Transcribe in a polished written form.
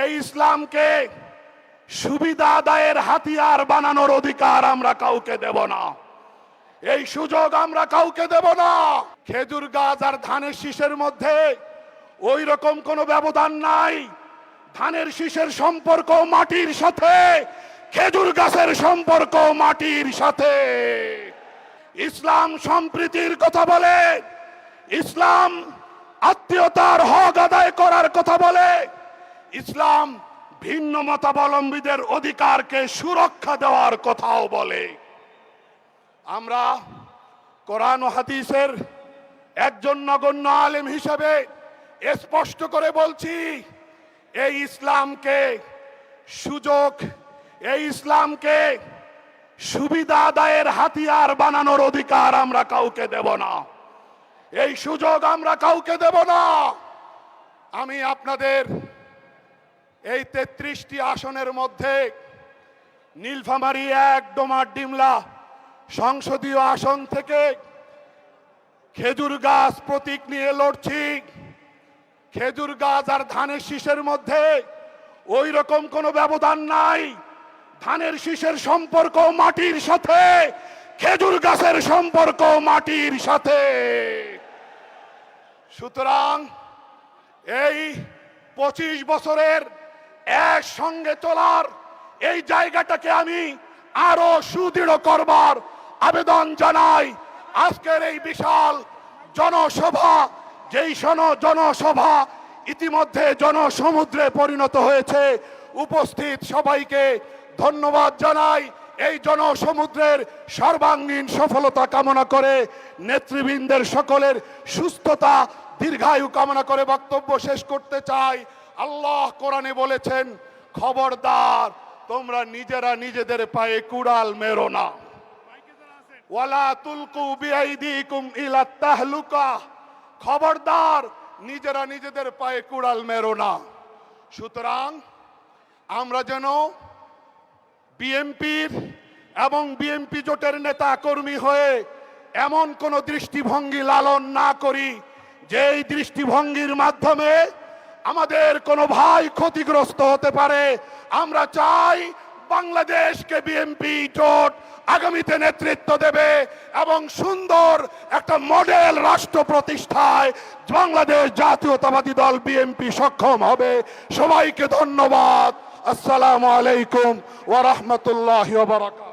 এই ইসলামকে সুবিধা আদায়ের হাতিয়ার বানানোর অধিকার আমরা কাউকে দেব না, এই সুযোগ আমরা কাউকে দেব না। খেজুর গাছ আর ধানের শীষের মধ্যে ওই রকম কোনো ব্যবধান নাই। ধানের শীষের সম্পর্ক মাটির সাথে, খেজুর গাছের সম্পর্ক মাটির সাথে। ইসলাম সম্প্রীতির কথা বলে, ইসলাম আত্মীয়তার হক আদায় করার কথা বলে, ইসলাম ভিন্ন মতাবলম্বীদের অধিকারকে সুরক্ষা দেওয়ার কথাও বলে। আমরা কোরআন ও হাদিসের একজন নগণ্য আলেম হিসেবে স্পষ্ট করে বলছি, এই ইসলামকে সুযোগ, এই ইসলামকে সুবিধা আদায়ের হাতিয়ার বানানোর অধিকার আমরা কাউকে দেব না, এই সুযোগ আমরা কাউকে দেব না। আমি আপনাদের এই ৩৩টি আসনের মধ্যে নীলফামারী ১ ডোমারডিমলা সংসদীয় আসন থেকে খেজুর গাছ প্রতীক নিয়ে লড়ছি। খেজুর গাছ আর ধানের শীষের মধ্যে ওই রকম কোনো ব্যবধান নাই। ধানের শীষের সম্পর্ক মাটির সাথে, খেজুর গাছের সম্পর্ক মাটির সাথে। সুতরাং এই ২৫ বছরের একসঙ্গে চলার এই জায়গাটাকে আমি আরো সুদৃঢ় করবার আবেদন জানাই। আজকের এই বিশাল জনসভা, যেই জনসভা ইতিমধ্যে জনসমুদ্রে পরিণত হয়েছে, উপস্থিত সবাইকে ধন্যবাদ জানাই। এই জনসমুদ্রের সর্বাঙ্গীন সফলতা কামনা করে, নেতৃবৃন্দের সকলের সুস্থতা দীর্ঘায়ু কামনা করে বক্তব্য শেষ করতে চাই। আল্লাহ কোরআনে বলেছেন, খবরদার তোমরা নিজেরা নিজেদের পায়ে কুড়াল মেরো না। ওয়ালা তুলকু বিআইদিকুম ইলা তাহলুকা, খবরদার নিজেরা নিজেদের পায়ে কুড়াল মেরো না। সুতরাং আমরা যেন বিএনপির এবং বিএনপি জোটের নেতা কর্মী হয়ে এমন কোন দৃষ্টিভঙ্গি লালন না করি যেই দৃষ্টিভঙ্গির মাধ্যমে আমাদের কোনো ভাই ক্ষতিগ্রস্ত হতে পারে। আমরা চাই বাংলাদেশকে বিএনপি জোট আগামীতে নেতৃত্ব দেবে এবং সুন্দর একটা মডেল রাষ্ট্র প্রতিষ্ঠায় বাংলাদেশ জাতীয়তাবাদী দল বিএনপি সক্ষম হবে। সবাইকে ধন্যবাদ। আসসালামু আলাইকুম ওয়া রাহমাতুল্লাহি ওয়া বারাকাতুহু।